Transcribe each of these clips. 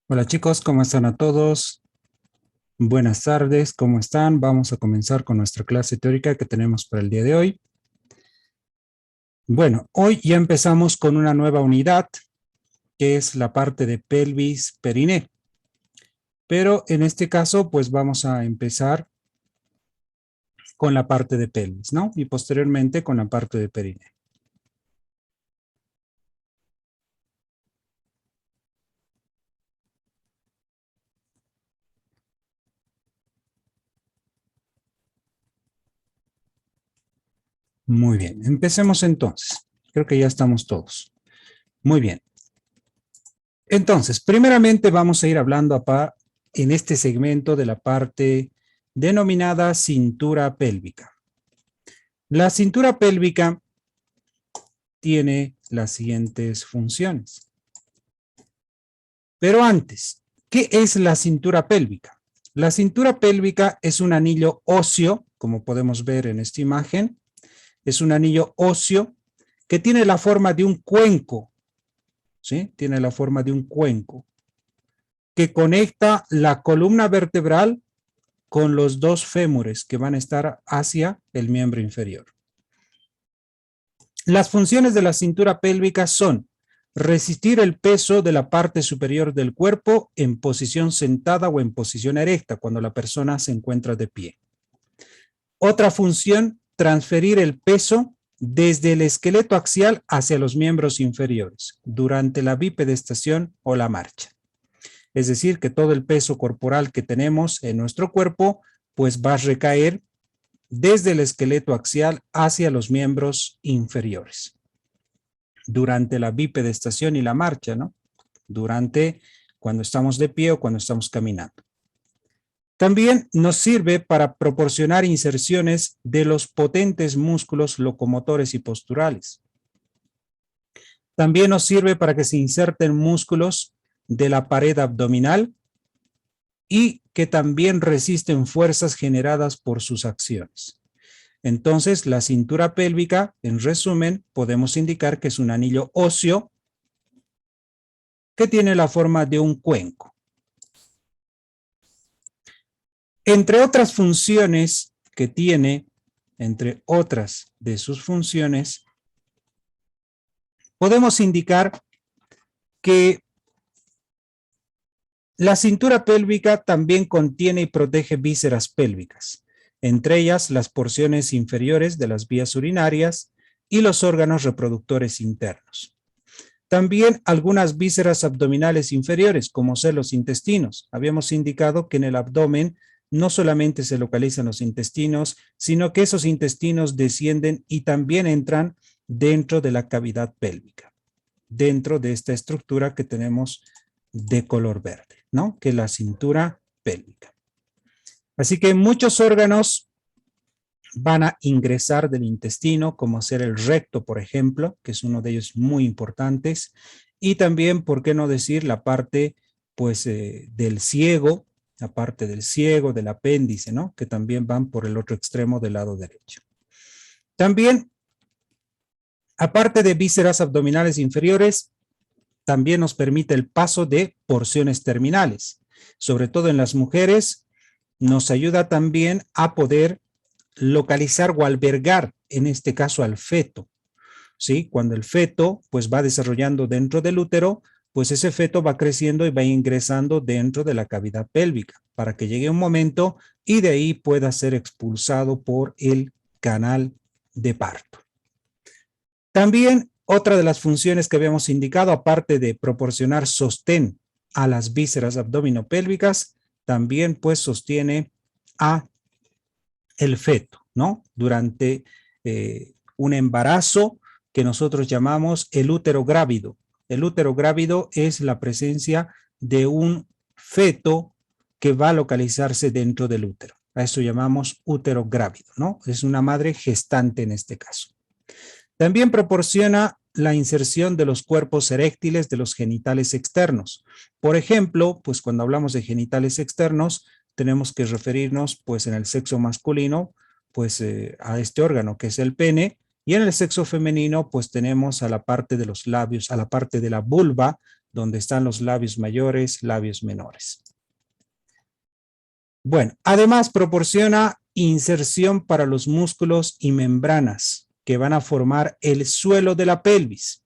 Hola chicos, ¿cómo están a todos? Buenas tardes, ¿cómo están? Vamos a comenzar con nuestra clase teórica que tenemos para el día de hoy. Bueno, hoy ya empezamos con una nueva unidad, que es la parte de pelvis periné. Pero en este caso, pues vamos a empezar con la parte de pelvis, ¿no? Y posteriormente con la parte de periné. Muy bien, empecemos entonces. Creo que ya estamos todos. Muy bien. Entonces, primeramente vamos a ir hablando en este segmento de la parte denominada cintura pélvica. La cintura pélvica tiene las siguientes funciones. Pero antes, ¿qué es la cintura pélvica? La cintura pélvica es un anillo óseo, como podemos ver en esta imagen. Es un anillo óseo que tiene la forma de un cuenco, ¿sí? Tiene la forma de un cuenco que conecta la columna vertebral con los dos fémures que van a estar hacia el miembro inferior. Las funciones de la cintura pélvica son resistir el peso de la parte superior del cuerpo en posición sentada o en posición erecta cuando la persona se encuentra de pie. Otra función, transferir el peso desde el esqueleto axial hacia los miembros inferiores durante la bipedestación o la marcha. Es decir, que todo el peso corporal que tenemos en nuestro cuerpo pues va a recaer desde el esqueleto axial hacia los miembros inferiores durante la bipedestación y la marcha, ¿no? Durante cuando estamos de pie o cuando estamos caminando. También nos sirve para proporcionar inserciones de los potentes músculos locomotores y posturales. También nos sirve para que se inserten músculos de la pared abdominal y que también resisten fuerzas generadas por sus acciones. Entonces, la cintura pélvica, en resumen, podemos indicar que es un anillo óseo que tiene la forma de un cuenco. Entre otras funciones que tiene, entre otras de sus funciones, podemos indicar que la cintura pélvica también contiene y protege vísceras pélvicas, entre ellas las porciones inferiores de las vías urinarias y los órganos reproductores internos. También algunas vísceras abdominales inferiores, como ser los intestinos. Habíamos indicado que en el abdomen no solamente se localizan los intestinos, sino que esos intestinos descienden y también entran dentro de la cavidad pélvica, dentro de esta estructura que tenemos de color verde, ¿no? Que es la cintura pélvica. Así que muchos órganos van a ingresar del intestino, como ser el recto, por ejemplo, que es uno de ellos muy importantes, y también, ¿por qué no decir la parte, pues, del ciego, la parte del ciego, del apéndice, ¿no? Que también van por el otro extremo del lado derecho. También, aparte de vísceras abdominales inferiores, también nos permite el paso de porciones terminales. Sobre todo en las mujeres, nos ayuda también a poder localizar o albergar, en este caso al feto, ¿sí? Cuando el feto pues va desarrollando dentro del útero, pues ese feto va creciendo y va ingresando dentro de la cavidad pélvica para que llegue un momento y de ahí pueda ser expulsado por el canal de parto. También otra de las funciones que habíamos indicado, aparte de proporcionar sostén a las vísceras abdominopélvicas, también pues sostiene a el feto, ¿no? Durante un embarazo que nosotros llamamos el útero grávido. El útero grávido es la presencia de un feto que va a localizarse dentro del útero. A eso llamamos útero grávido, ¿no? Es una madre gestante en este caso. También proporciona la inserción de los cuerpos eréctiles de los genitales externos. Por ejemplo, pues cuando hablamos de genitales externos, tenemos que referirnos, pues en el sexo masculino, pues a este órgano que es el pene, y en el sexo femenino, pues tenemos a la parte de los labios, a la parte de la vulva, donde están los labios mayores, labios menores. Bueno, además proporciona inserción para los músculos y membranas que van a formar el suelo de la pelvis.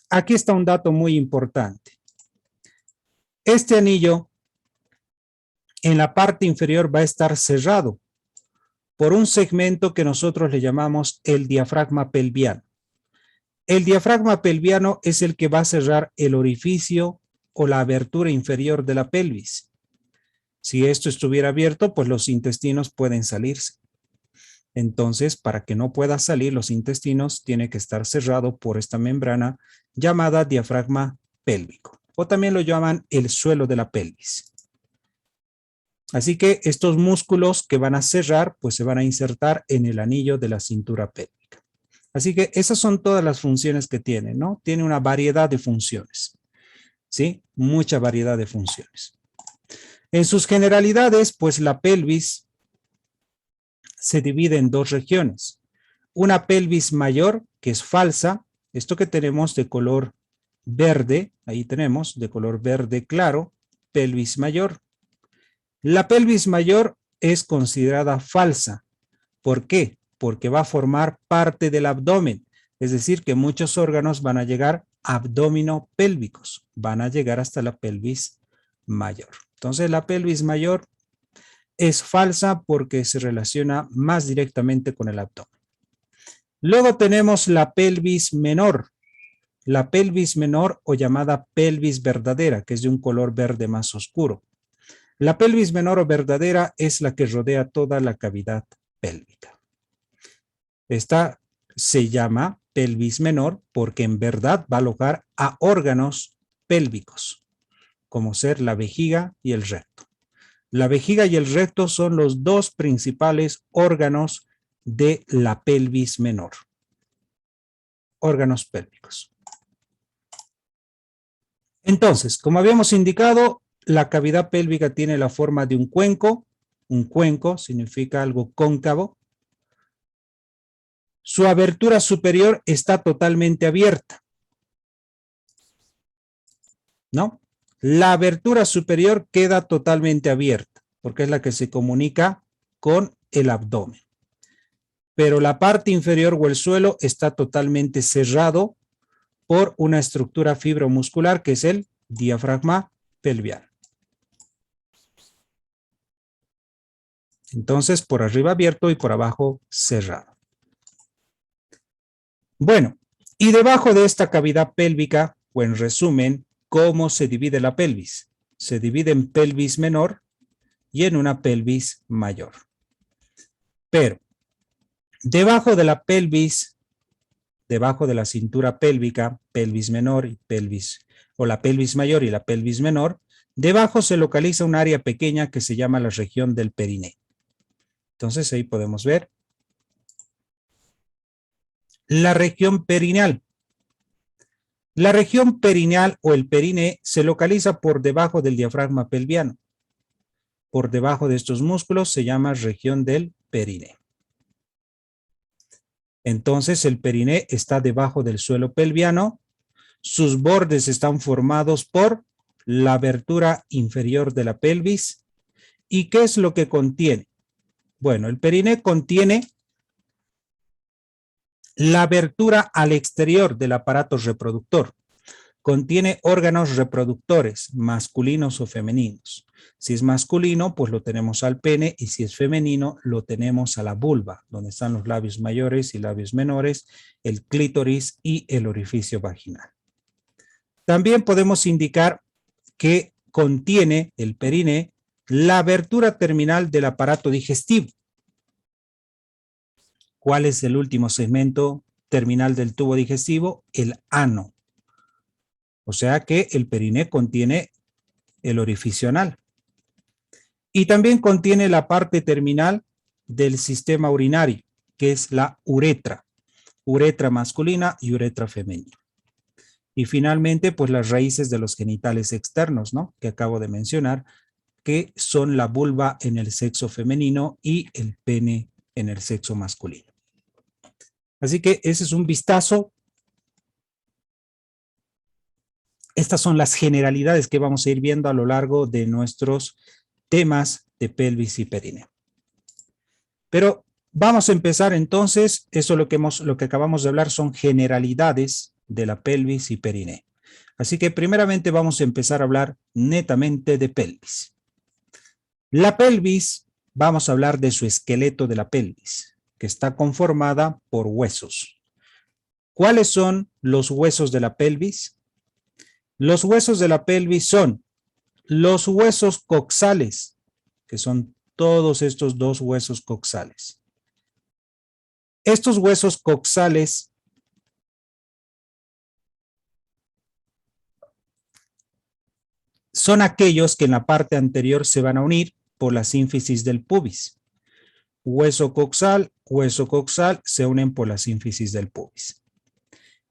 Aquí está un dato muy importante. Este anillo en la parte inferior va a estar cerrado por un segmento que nosotros le llamamos el diafragma pelviano. El diafragma pelviano es el que va a cerrar el orificio o la abertura inferior de la pelvis. Si esto estuviera abierto, pues los intestinos pueden salirse. Entonces, para que no pueda salir los intestinos, tiene que estar cerrado por esta membrana llamada diafragma pélvico, o también lo llaman el suelo de la pelvis. Así que estos músculos que van a cerrar, pues se van a insertar en el anillo de la cintura pélvica. Así que esas son todas las funciones que tiene, ¿no? Tiene una variedad de funciones, ¿sí? Mucha variedad de funciones. En sus generalidades, pues la pelvis se divide en dos regiones. Una pelvis mayor, que es falsa, esto que tenemos de color verde, ahí tenemos de color verde claro, pelvis mayor. La pelvis mayor es considerada falsa. ¿Por qué? Porque va a formar parte del abdomen, es decir, que muchos órganos van a llegar abdominopélvicos, van a llegar hasta la pelvis mayor. Entonces la pelvis mayor es falsa porque se relaciona más directamente con el abdomen. Luego tenemos la pelvis menor. La pelvis menor o llamada pelvis verdadera, que es de un color verde más oscuro. La pelvis menor o verdadera es la que rodea toda la cavidad pélvica. Esta se llama pelvis menor porque en verdad va a alojar a órganos pélvicos, como ser la vejiga y el recto. La vejiga y el recto son los dos principales órganos de la pelvis menor. Órganos pélvicos. Entonces, como habíamos indicado, la cavidad pélvica tiene la forma de un cuenco. Un cuenco significa algo cóncavo. Su abertura superior está totalmente abierta, ¿no? La abertura superior queda totalmente abierta, porque es la que se comunica con el abdomen. Pero la parte inferior o el suelo está totalmente cerrado por una estructura fibromuscular que es el diafragma pelviano. Entonces, por arriba abierto y por abajo cerrado. Bueno, y debajo de esta cavidad pélvica, o en resumen, ¿cómo se divide la pelvis? Se divide en pelvis menor y en una pelvis mayor. Pero, debajo de la pelvis, debajo de la cintura pélvica, pelvis menor y pelvis, o la pelvis mayor y la pelvis menor, debajo se localiza un área pequeña que se llama la región del periné. Entonces ahí podemos ver la región perineal. La región perineal o el periné se localiza por debajo del diafragma pelviano. Por debajo de estos músculos se llama región del periné. Entonces el periné está debajo del suelo pelviano. Sus bordes están formados por la abertura inferior de la pelvis. ¿Y qué es lo que contiene? Bueno, el periné contiene la abertura al exterior del aparato reproductor. Contiene órganos reproductores, masculinos o femeninos. Si es masculino, pues lo tenemos al pene, y si es femenino, lo tenemos a la vulva, donde están los labios mayores y labios menores, el clítoris y el orificio vaginal. También podemos indicar que contiene el periné la abertura terminal del aparato digestivo. ¿Cuál es el último segmento terminal del tubo digestivo? El ano. O sea que el periné contiene el orificio anal. Y también contiene la parte terminal del sistema urinario, que es la uretra. Uretra masculina y uretra femenina. Y finalmente, pues las raíces de los genitales externos, ¿no? Que acabo de mencionar, que son la vulva en el sexo femenino y el pene en el sexo masculino. Así que ese es un vistazo Estas son las generalidades que vamos a ir viendo a lo largo de nuestros temas de pelvis y perineo. Pero vamos a empezar entonces, eso lo que acabamos de hablar son generalidades de la pelvis y perineo. Así que primeramente vamos a empezar a hablar netamente de pelvis. La pelvis, vamos a hablar de su esqueleto de la pelvis, que está conformada por huesos. ¿Cuáles son los huesos de la pelvis? Los huesos de la pelvis son los huesos coxales, que son todos estos dos huesos coxales. Estos huesos coxales son aquellos que en la parte anterior se van a unir por la sínfisis del pubis. Hueso coxal se unen por la sínfisis del pubis.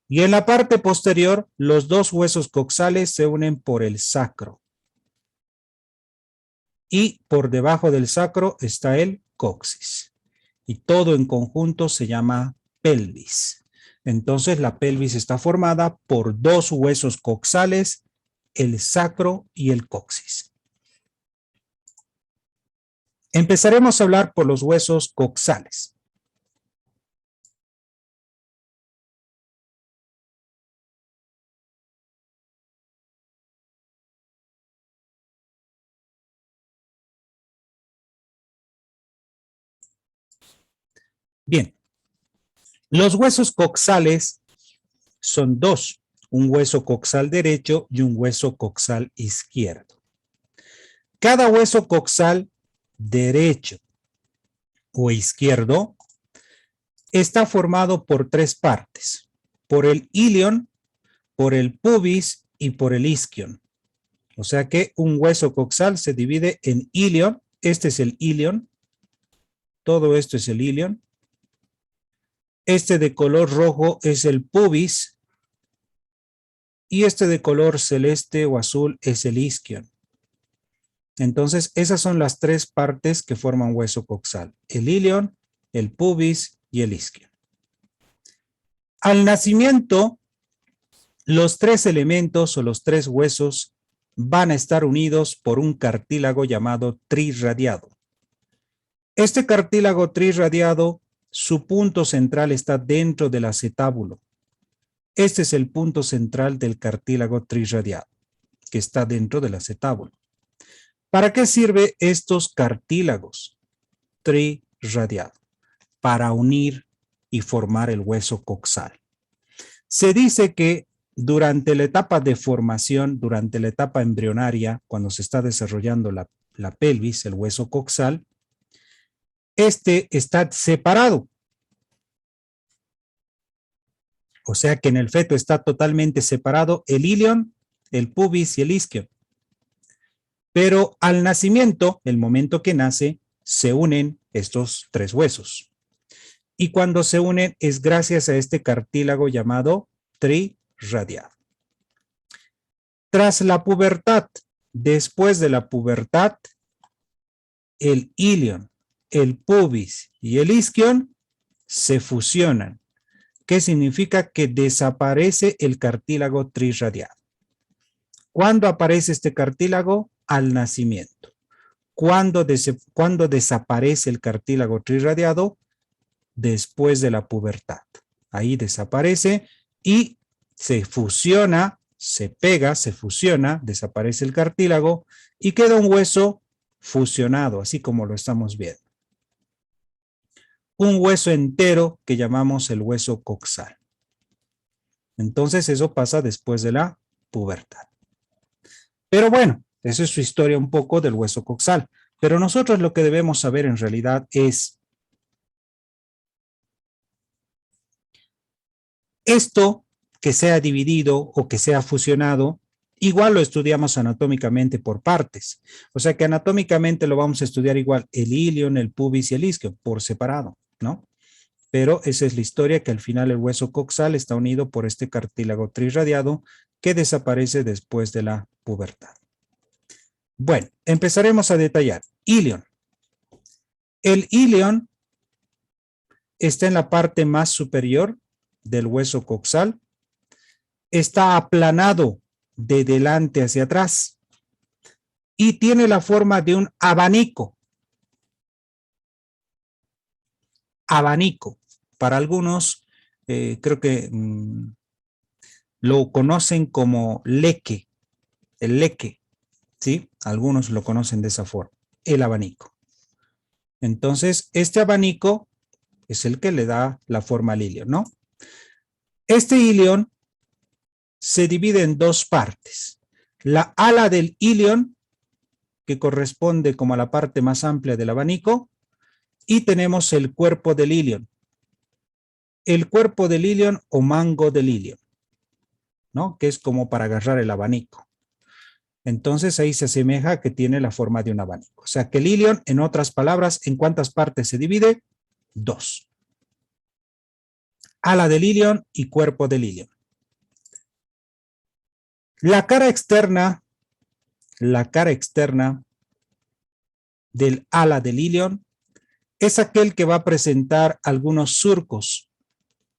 Y en la parte posterior, los dos huesos coxales se unen por el sacro. Y por debajo del sacro está el coxis. Y todo en conjunto se llama pelvis. Entonces la pelvis está formada por dos huesos coxales, el sacro y el coxis. Empezaremos a hablar por los huesos coxales. Bien, los huesos coxales son dos, un hueso coxal derecho y un hueso coxal izquierdo. Cada hueso coxal derecho o izquierdo está formado por tres partes, por el ilion, por el pubis y por el isquion. O sea que un hueso coxal se divide en ilion, este es el ilion, todo esto es el ilion. Este de color rojo es el pubis y este de color celeste o azul es el isquion. Entonces, esas son las tres partes que forman hueso coxal, el ilion, el pubis y el isquion. Al nacimiento, los tres elementos o los tres huesos van a estar unidos por un cartílago llamado trirradiado. Este cartílago trirradiado, su punto central está dentro del acetábulo. Este es el punto central del cartílago trirradiado, que está dentro del acetábulo. ¿Para qué sirven estos cartílagos trirradiados? Para unir y formar el hueso coxal. Se dice que durante la etapa de formación, durante la etapa embrionaria, cuando se está desarrollando la pelvis, el hueso coxal, este está separado. O sea que en el feto está totalmente separado el ilion, el pubis y el isquion. Pero al nacimiento, el momento que nace, se unen estos tres huesos. Y cuando se unen es gracias a este cartílago llamado trirradiado. Tras la pubertad, después de la pubertad, el ilion, el pubis y el isquion se fusionan. ¿Qué significa? Que desaparece el cartílago trirradiado. ¿Cuándo aparece este cartílago? Al nacimiento. ¿Cuándo desaparece el cartílago trirradiado? Después de la pubertad. Ahí desaparece y se fusiona, se pega, se fusiona, desaparece el cartílago y queda un hueso fusionado, así como lo estamos viendo. Un hueso entero que llamamos el hueso coxal. Entonces eso pasa después de la pubertad. Pero bueno, esa es su historia un poco del hueso coxal. Pero nosotros lo que debemos saber en realidad es esto que sea dividido o que sea fusionado, igual lo estudiamos anatómicamente por partes. O sea que anatómicamente lo vamos a estudiar igual el ilion, el pubis y el isquio por separado, ¿no? Pero esa es la historia, que al final el hueso coxal está unido por este cartílago trirradiado que desaparece después de la pubertad. Bueno, empezaremos a detallar. Ilion. El ilion está en la parte más superior del hueso coxal. Está aplanado de delante hacia atrás y tiene la forma de un abanico. Abanico. Para algunos, creo que lo conocen como leque, el leque, ¿sí? Algunos lo conocen de esa forma, el abanico. Entonces, este abanico es el que le da la forma al ilion, ¿no? Este ilion se divide en dos partes. La ala del ilion, que corresponde como a la parte más amplia del abanico, y tenemos el cuerpo del ilion. El cuerpo del ilion o mango del ilion, ¿no? Que es como para agarrar el abanico. Entonces ahí se asemeja a que tiene la forma de un abanico. O sea que el ilion, en otras palabras, ¿en cuántas partes se divide? Dos. Ala del ilion y cuerpo del ilion. La cara externa del ala del ilion es aquel que va a presentar algunos surcos,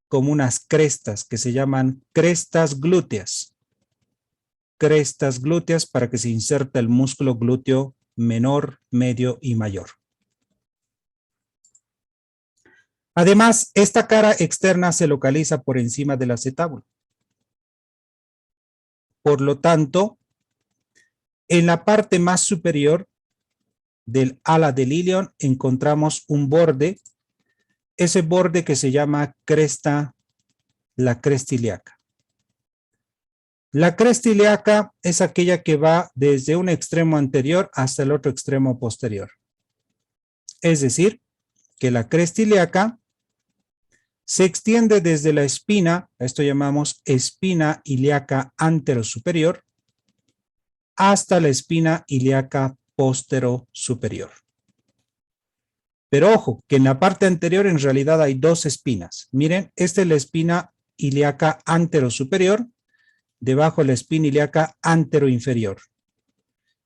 como unas crestas que se llaman crestas glúteas. Crestas glúteas para que se inserta el músculo glúteo menor, medio y mayor. Además, esta cara externa se localiza por encima del acetábulo. Por lo tanto, en la parte más superior del ala del ilion encontramos un borde, ese borde que se llama cresta, la cresta ilíaca. La cresta ilíaca es aquella que va desde un extremo anterior hasta el otro extremo posterior. Es decir, que la cresta ilíaca se extiende desde la espina, esto llamamos espina ilíaca anterosuperior, hasta la espina ilíaca posterosuperior. Pero ojo, que en la parte anterior en realidad hay dos espinas. Miren, esta es la espina ilíaca anterosuperior, debajo la espina ilíaca anteroinferior.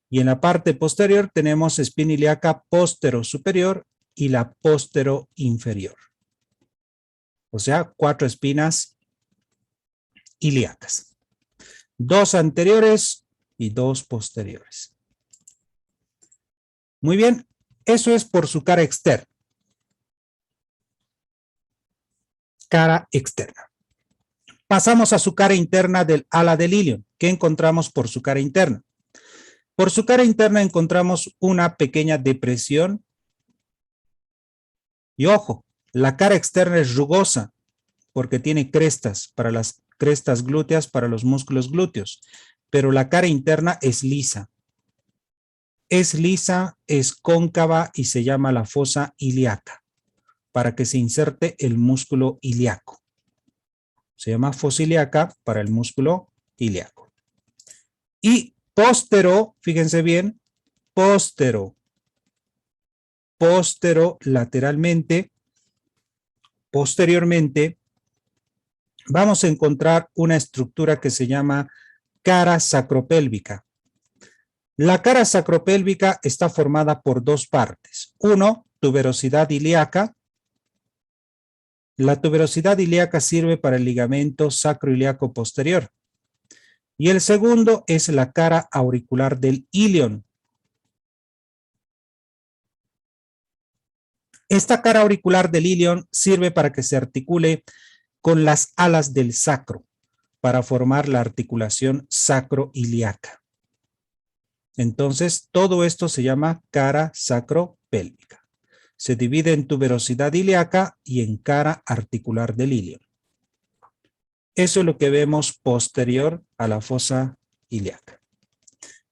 Y en la parte posterior tenemos espina ilíaca posterosuperior y la posteroinferior. O sea, 4 espinas ilíacas. 2 anteriores y 2 posteriores. Muy bien, eso es por su cara externa. Cara externa. Pasamos a su cara interna del ala del ilion. ¿Qué encontramos por su cara interna? Por su cara interna encontramos una pequeña depresión. Y ojo, la cara externa es rugosa porque tiene crestas para las crestas glúteas, para los músculos glúteos. Pero la cara interna es lisa. Es lisa, es cóncava y se llama la fosa ilíaca para que se inserte el músculo ilíaco. Se llama fosa ilíaca para el músculo ilíaco. Y póstero, fíjense bien, póstero lateralmente, posteriormente, vamos a encontrar una estructura que se llama cara sacropélvica. La cara sacropélvica está formada por dos partes. Uno, tuberosidad ilíaca. La tuberosidad ilíaca sirve para el ligamento sacroiliaco posterior. Y el segundo es la cara auricular del ilion. Esta cara auricular del ilion sirve para que se articule con las alas del sacro, para formar la articulación sacroiliaca. Entonces, todo esto se llama cara sacropélvica. Se divide en tuberosidad ilíaca y en cara articular del ilion. Eso es lo que vemos posterior a la fosa ilíaca.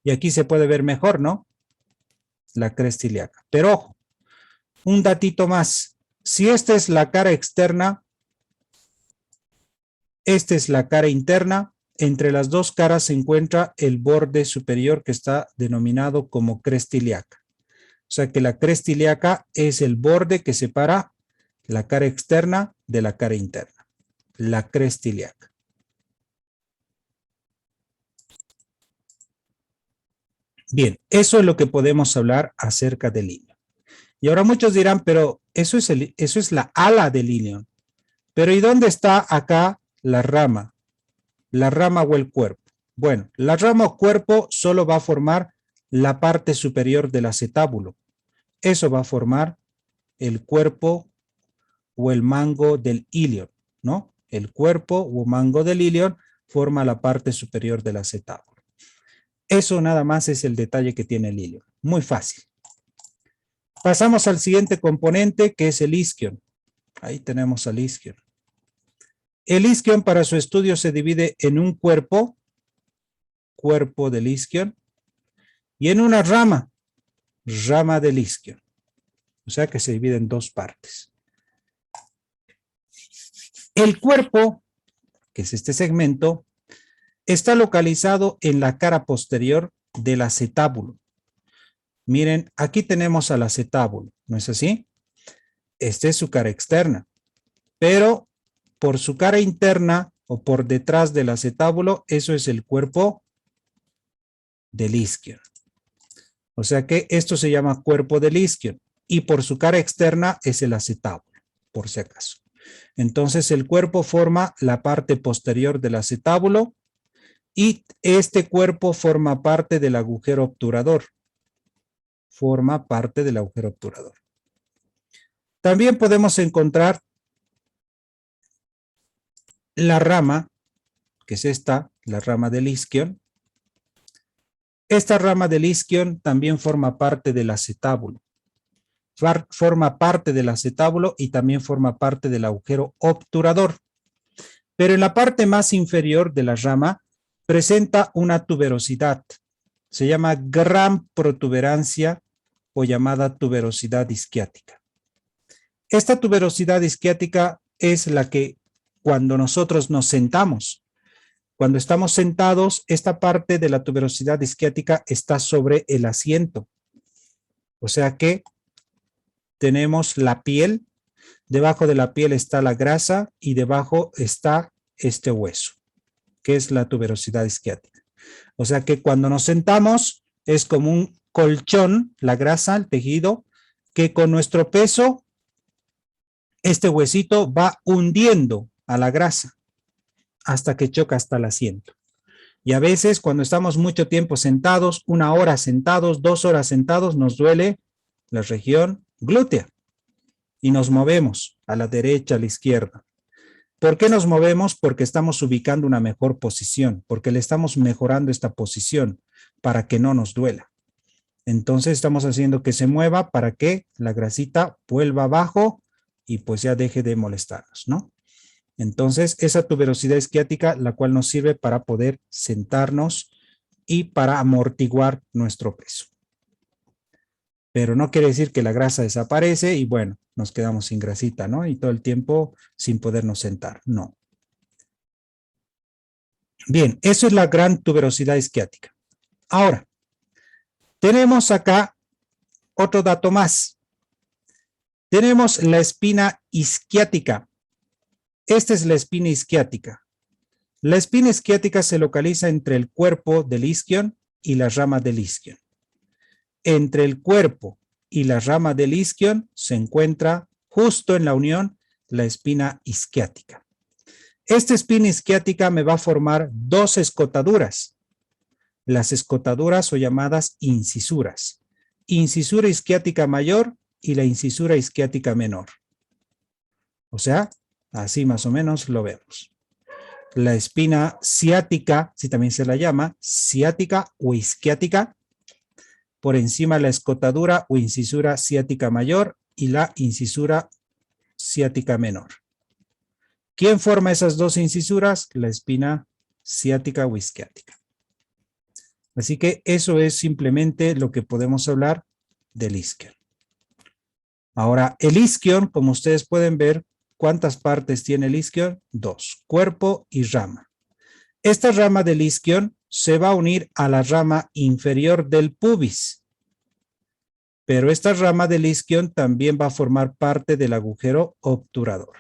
Y aquí se puede ver mejor, ¿no? La cresta ilíaca. Pero ojo, un datito más. Si esta es la cara externa, esta es la cara interna, entre las dos caras se encuentra el borde superior que está denominado como cresta ilíaca. O sea que la cresta ilíaca es el borde que separa la cara externa de la cara interna. La cresta ilíaca. Bien, eso es lo que podemos hablar acerca del ilion. Y ahora muchos dirán, pero eso es la ala del ilion. Pero ¿y dónde está acá la rama? La rama o el cuerpo. Bueno, la rama o cuerpo solo va a formar la parte superior del acetábulo. Eso va a formar el cuerpo o el mango del ilion, ¿no? El cuerpo o mango del ilion forma la parte superior del acetábulo. Eso nada más es el detalle que tiene el ilion. Muy fácil. Pasamos al siguiente componente, que es el isquion. Ahí tenemos al isquion. El isquion para su estudio se divide en un cuerpo del isquion, y en una rama del isquion. O sea que se divide en dos partes. El cuerpo, que es este segmento, está localizado en la cara posterior del acetábulo. Miren, aquí tenemos al acetábulo, ¿no es así? Esta es su cara externa, pero por su cara interna o por detrás del acetábulo, eso es el cuerpo del isquion. O sea que esto se llama cuerpo del isquion y por su cara externa es el acetábulo, por si acaso. Entonces el cuerpo forma la parte posterior del acetábulo y este cuerpo forma parte del agujero obturador. Forma parte del agujero obturador. También podemos encontrar la rama, que es esta, la rama del isquion. Esta rama del isquion también forma parte del acetábulo. Forma parte del acetábulo y también forma parte del agujero obturador. Pero en la parte más inferior de la rama presenta una tuberosidad. Se llama gran protuberancia o llamada tuberosidad isquiática. Esta tuberosidad isquiática es la que cuando nosotros nos sentamos, cuando estamos sentados, esta parte de la tuberosidad isquiática está sobre el asiento. O sea que tenemos la piel, debajo de la piel está la grasa y debajo está este hueso, que es la tuberosidad isquiática. O sea que cuando nos sentamos es como un colchón, la grasa, el tejido, que con nuestro peso, este huesito va hundiendo a la grasa hasta que choca hasta el asiento. Y a veces cuando estamos mucho tiempo sentados, 1 hora sentados, 2 horas sentados, nos duele la región glútea y nos movemos a la derecha, a la izquierda. ¿Por qué nos movemos? Porque estamos ubicando una mejor posición, porque le estamos mejorando esta posición para que no nos duela. Entonces estamos haciendo que se mueva para que la grasita vuelva abajo y pues ya deje de molestarnos, ¿no? Entonces esa tuberosidad isquiática, la cual nos sirve para poder sentarnos y para amortiguar nuestro peso. Pero no quiere decir que la grasa desaparece y bueno, nos quedamos sin grasita, ¿no? Y todo el tiempo sin podernos sentar, no. Bien, eso es la gran tuberosidad isquiática. Ahora, tenemos acá otro dato más. Tenemos la espina isquiática. Esta es la espina isquiática. La espina isquiática se localiza entre el cuerpo del isquion y la rama del isquion. Entre el cuerpo y la rama del isquion se encuentra justo en la unión la espina isquiática. Esta espina isquiática me va a formar dos escotaduras. Las escotaduras o llamadas incisuras. Incisura isquiática mayor y la incisura isquiática menor. O sea, así más o menos lo vemos. La espina ciática, si también se la llama, ciática o isquiática, por encima la escotadura o incisura ciática mayor y la incisura ciática menor. ¿Quién forma esas dos incisuras? La espina ciática o isquiática. Así que eso es simplemente lo que podemos hablar del isquion. Ahora, el isquion, como ustedes pueden ver, ¿cuántas partes tiene el isquion? 2, cuerpo y rama. Esta rama del isquion se va a unir a la rama inferior del pubis. Pero esta rama del isquion también va a formar parte del agujero obturador.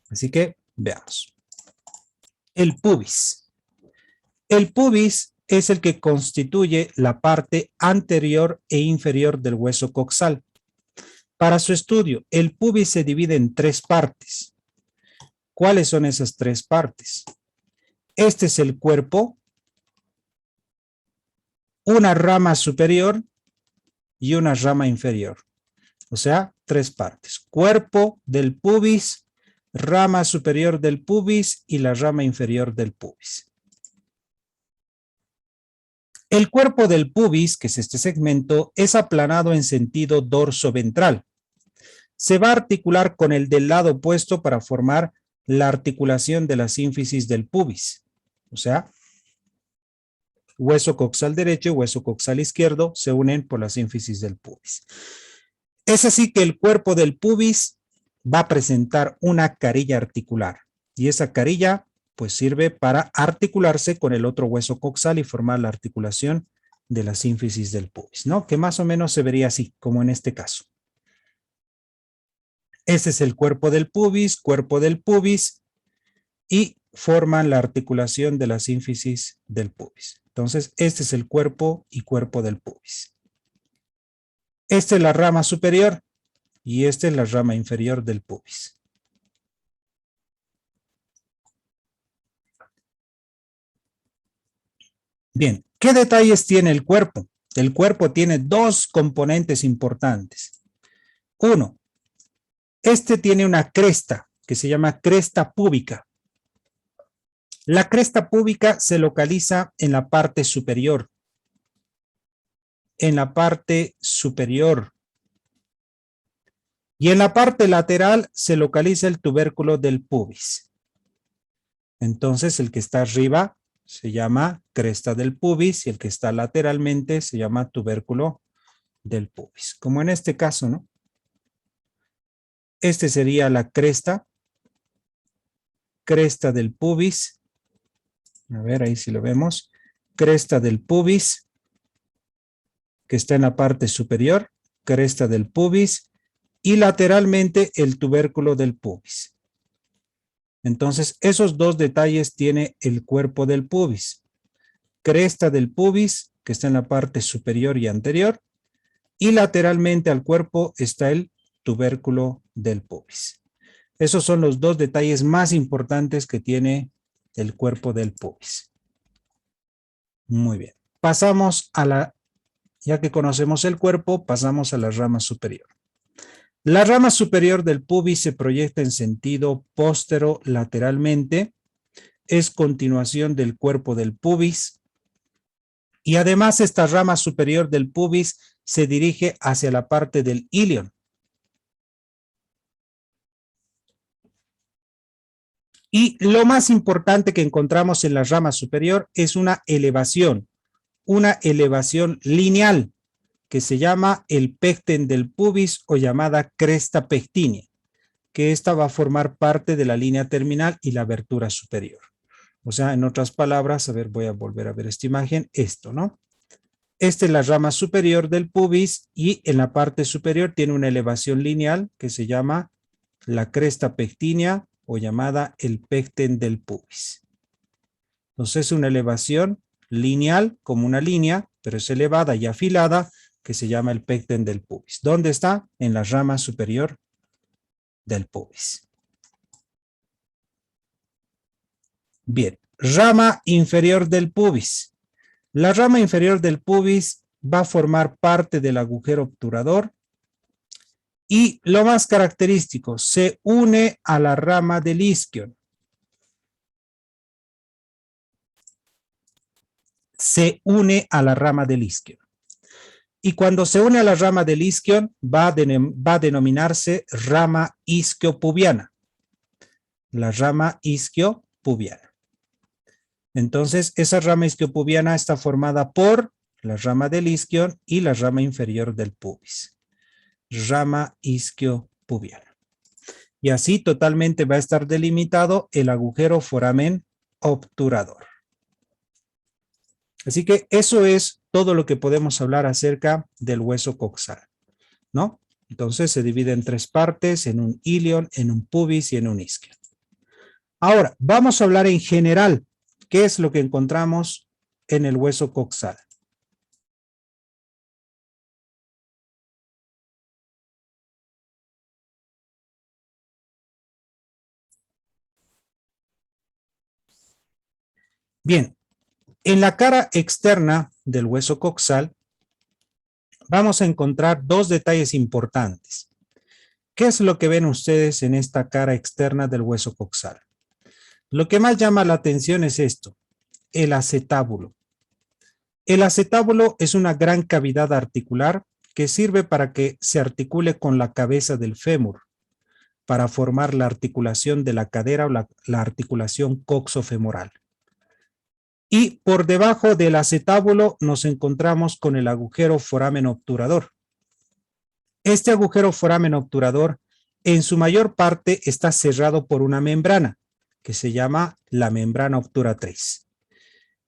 Así que veamos. El pubis. El pubis es el que constituye la parte anterior e inferior del hueso coxal. Para su estudio, el pubis se divide en 3 partes. ¿Cuáles son esas 3 partes? Este es el cuerpo, una rama superior y una rama inferior. O sea, 3 partes. Cuerpo del pubis, rama superior del pubis y la rama inferior del pubis. El cuerpo del pubis, que es este segmento, es aplanado en sentido dorso-ventral. Se va a articular con el del lado opuesto para formar la articulación de la sínfisis del pubis. O sea, hueso coxal derecho y hueso coxal izquierdo se unen por la sínfisis del pubis. Es así que el cuerpo del pubis va a presentar una carilla articular y esa carilla pues sirve para articularse con el otro hueso coxal y formar la articulación de la sínfisis del pubis, ¿no? Que más o menos se vería así, como en este caso. Este es el cuerpo del pubis y forman la articulación de la sínfisis del pubis. Entonces, este es el cuerpo y cuerpo del pubis. Esta es la rama superior y esta es la rama inferior del pubis. Bien, ¿qué detalles tiene el cuerpo? El cuerpo tiene 2 componentes importantes. Uno, este tiene una cresta que se llama cresta púbica. La cresta púbica se localiza en la parte superior. En la parte superior. Y en la parte lateral se localiza el tubérculo del pubis. Entonces, el que está arriba se llama cresta del pubis y el que está lateralmente se llama tubérculo del pubis. Como en este caso, ¿no? Este sería la cresta del pubis. A ver, ahí sí lo vemos. Cresta del pubis, que está en la parte superior. Cresta del pubis y lateralmente el tubérculo del pubis. Entonces, esos 2 detalles tiene el cuerpo del pubis. Cresta del pubis, que está en la parte superior y anterior, y lateralmente al cuerpo está el tubérculo del pubis. Esos son los 2 detalles más importantes que tiene el cuerpo del pubis. Muy bien. Pasamos a ya que conocemos el cuerpo, pasamos a la rama superior. La rama superior del pubis se proyecta en sentido posterolateralmente, es continuación del cuerpo del pubis y además esta rama superior del pubis se dirige hacia la parte del ilion. Y lo más importante que encontramos en la rama superior es una elevación lineal que se llama el pecten del pubis o llamada cresta pectínea, que esta va a formar parte de la línea terminal y la abertura superior. O sea, en otras palabras, a ver, voy a volver a ver esta imagen, esto, ¿no? Esta es la rama superior del pubis y en la parte superior tiene una elevación lineal que se llama la cresta pectínea o llamada el pecten del pubis. Entonces es una elevación lineal como una línea, pero es elevada y afilada que se llama el pecten del pubis. ¿Dónde está? En la rama superior del pubis. Bien, rama inferior del pubis. La rama inferior del pubis va a formar parte del agujero obturador y lo más característico, se une a la rama del isquion. Se une a la rama del isquion. Y cuando se une a la rama del isquion va a denominarse rama isquiopubiana. La rama isquiopubiana. Entonces, esa rama isquiopubiana está formada por la rama del isquion y la rama inferior del pubis. Rama isquiopubiana. Y así totalmente va a estar delimitado el agujero foramen obturador. Así que eso es todo lo que podemos hablar acerca del hueso coxal, ¿no? Entonces se divide en 3 partes, en un ilion, en un pubis y en un isquion. Ahora, vamos a hablar en general, ¿qué es lo que encontramos en el hueso coxal? Bien, en la cara externa del hueso coxal vamos a encontrar dos detalles importantes. ¿Qué es lo que ven ustedes en esta cara externa del hueso coxal? Lo que más llama la atención es esto, el acetábulo. El acetábulo es una gran cavidad articular que sirve para que se articule con la cabeza del fémur, para formar la articulación de la cadera o la articulación coxofemoral. Y por debajo del acetábulo nos encontramos con el agujero foramen obturador. Este agujero foramen obturador en su mayor parte está cerrado por una membrana que se llama la membrana obturatriz.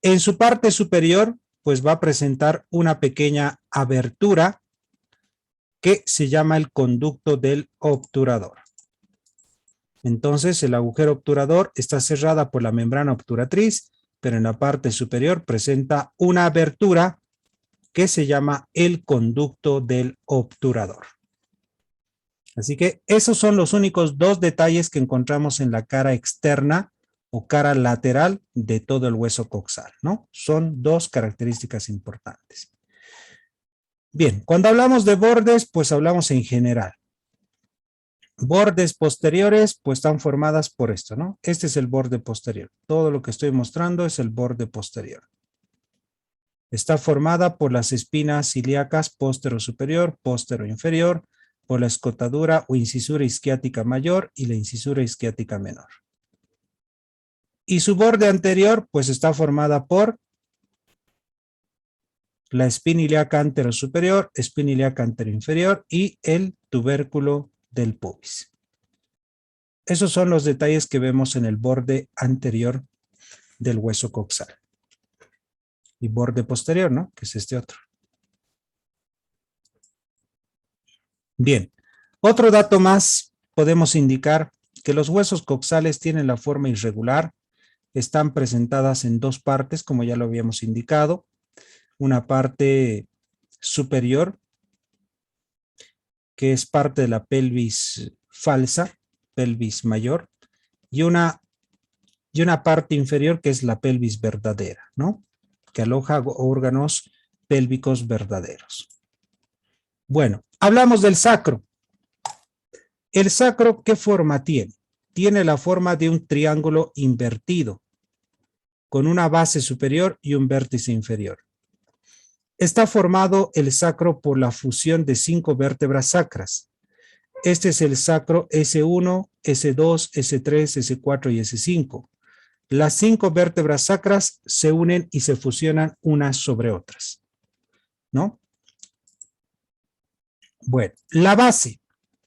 En su parte superior pues va a presentar una pequeña abertura que se llama el conducto del obturador. Entonces el agujero obturador está cerrada por la membrana obturatriz, pero en la parte superior presenta una abertura que se llama el conducto del obturador. Así que esos son los únicos dos detalles que encontramos en la cara externa o cara lateral de todo el hueso coxal, ¿no? Son dos características importantes. Bien, cuando hablamos de bordes, pues hablamos en general. Bordes posteriores, pues están formadas por esto, ¿no? Este es el borde posterior. Todo lo que estoy mostrando es el borde posterior. Está formada por las espinas ilíacas póstero-superior, póstero-inferior, por la escotadura o incisura isquiática mayor y la incisura isquiática menor. Y su borde anterior, pues está formada por la espina ilíaca antero-superior, espina ilíaca antero-inferior y el tubérculo del pubis. Esos son los detalles que vemos en el borde anterior del hueso coxal. Y borde posterior, ¿no? Que es este otro. Bien, otro dato más podemos indicar que los huesos coxales tienen la forma irregular, están presentadas en dos partes, como ya lo habíamos indicado, una parte superior, que es parte de la pelvis falsa, pelvis mayor, y una parte inferior que es la pelvis verdadera, ¿no? Que aloja órganos pélvicos verdaderos. Bueno, hablamos del sacro. El sacro, ¿qué forma tiene? Tiene la forma de un triángulo invertido, con una base superior y un vértice inferior. Está formado el sacro por la fusión de 5 vértebras sacras. Este es el sacro S1, S2, S3, S4 y S5. Las 5 vértebras sacras se unen y se fusionan unas sobre otras, ¿no? Bueno, la base.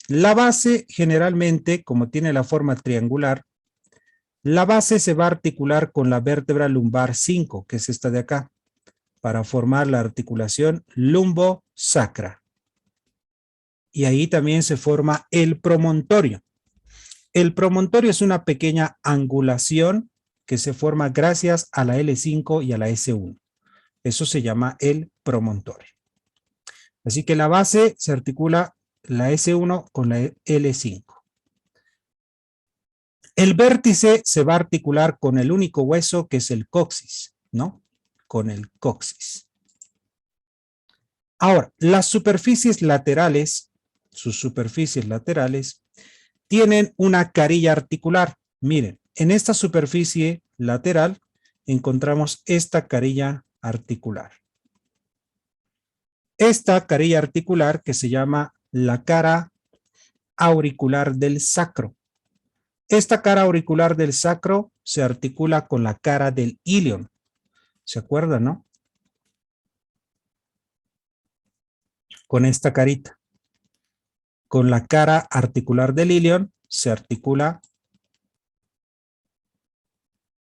La base generalmente, como tiene la forma triangular, la base se va a articular con la vértebra lumbar 5, que es esta de acá, para formar la articulación lumbo-sacra. Y ahí también se forma el promontorio. El promontorio es una pequeña angulación que se forma gracias a la L5 y a la S1. Eso se llama el promontorio. Así que la base se articula la S1 con la L5. El vértice se va a articular con el único hueso que es el coxis, ¿no? Con el coxis. Ahora, las superficies laterales, sus superficies laterales, tienen una carilla articular. Miren, en esta superficie lateral encontramos esta carilla articular. Esta carilla articular que se llama la cara auricular del sacro. Esta cara auricular del sacro se articula con la cara del ilion. ¿Se acuerdan, no? Con esta carita. Con la cara articular del ilion se articula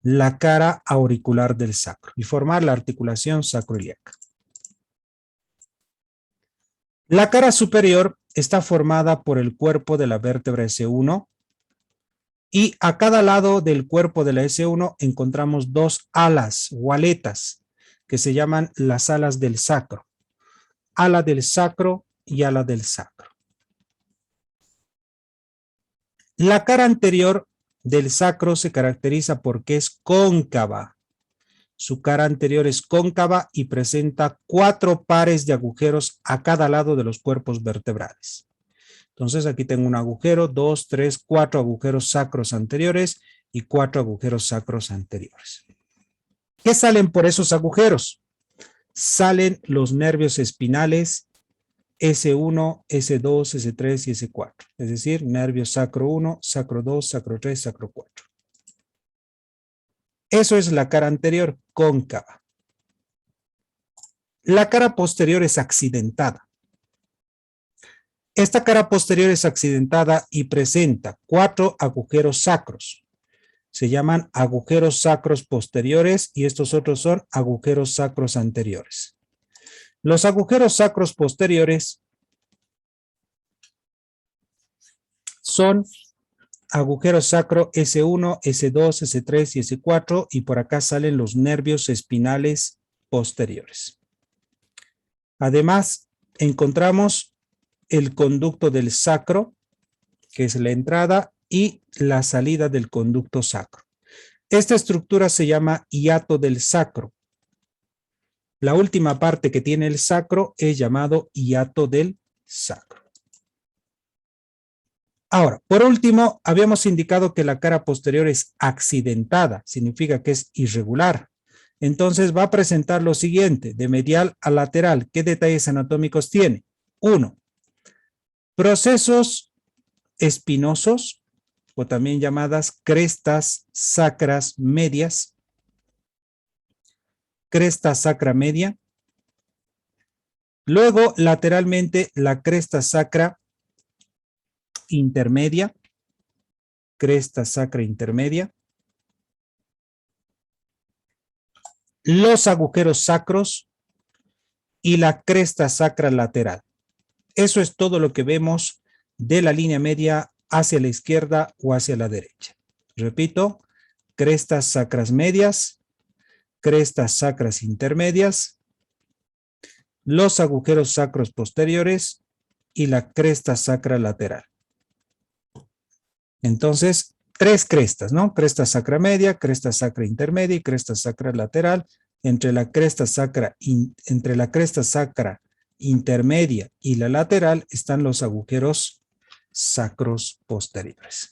la cara auricular del sacro y formar la articulación sacroiliaca. La cara superior está formada por el cuerpo de la vértebra S1 y a cada lado del cuerpo de la S1 encontramos dos alas o aletas que se llaman las alas del sacro. Ala del sacro y ala del sacro. La cara anterior del sacro se caracteriza porque es cóncava. Su cara anterior es cóncava y presenta 4 pares de agujeros a cada lado de los cuerpos vertebrales. Entonces aquí tengo un agujero, 2, 3, 4 agujeros sacros anteriores y 4 agujeros sacros anteriores. ¿Qué salen por esos agujeros? Salen los nervios espinales S1, S2, S3 y S4. Es decir, nervio sacro 1, sacro 2, sacro 3, sacro 4. Eso es la cara anterior, cóncava. La cara posterior es accidentada. Esta cara posterior es accidentada y presenta 4 agujeros sacros. Se llaman agujeros sacros posteriores y estos otros son agujeros sacros anteriores. Los agujeros sacros posteriores son agujeros sacro S1, S2, S3 y S4 y por acá salen los nervios espinales posteriores. Además, encontramos el conducto del sacro, que es la entrada, y la salida del conducto sacro. Esta estructura se llama hiato del sacro. La última parte que tiene el sacro es llamado hiato del sacro. Ahora, por último, habíamos indicado que la cara posterior es accidentada, significa que es irregular. Entonces va a presentar lo siguiente, de medial a lateral. ¿Qué detalles anatómicos tiene? 1. Procesos espinosos, o también llamadas crestas sacras medias. Cresta sacra media. Luego, lateralmente, la cresta sacra intermedia. Cresta sacra intermedia. Los agujeros sacros y la cresta sacra lateral. Eso es todo lo que vemos de la línea media hacia la izquierda o hacia la derecha. Repito, crestas sacras medias, crestas sacras intermedias, los agujeros sacros posteriores y la cresta sacra lateral. Entonces, 3 crestas, ¿no? Cresta sacra media, cresta sacra intermedia y cresta sacra lateral. Entre la cresta sacra intermedia y la lateral están los agujeros sacros posteriores.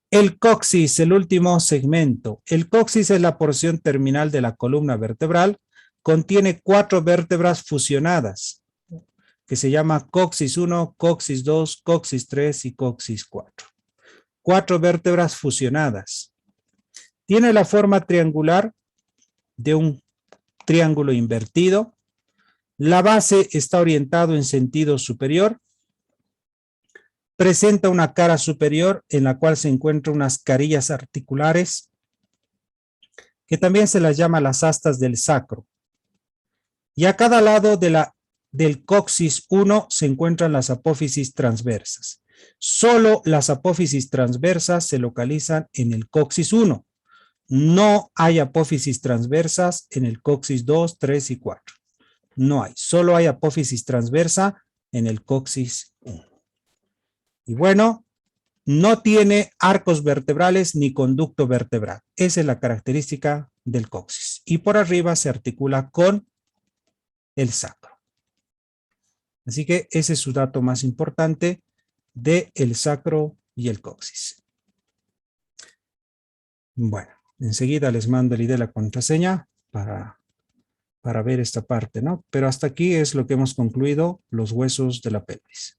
El coxis, el último segmento. El coxis es la porción terminal de la columna vertebral. Contiene 4 vértebras fusionadas, que se llama coxis 1, coxis 2, coxis 3 y coxis 4. 4 vértebras fusionadas. Tiene la forma triangular de un triángulo invertido. La base está orientado en sentido superior. Presenta una cara superior en la cual se encuentran unas carillas articulares, que también se las llama las astas del sacro. Y a cada lado del coxis 1 se encuentran las apófisis transversas. Solo las apófisis transversas se localizan en el coxis 1. No hay apófisis transversas en el coxis 2, 3 y 4. No hay. Solo hay apófisis transversa en el coxis 1. Y bueno, no tiene arcos vertebrales ni conducto vertebral. Esa es la característica del coxis. Y por arriba se articula con el sacro. Así que ese es su dato más importante del sacro y el coxis. Bueno, enseguida les mando el ID de la contraseña para ver esta parte, ¿no? Pero hasta aquí es lo que hemos concluido, los huesos de la pelvis.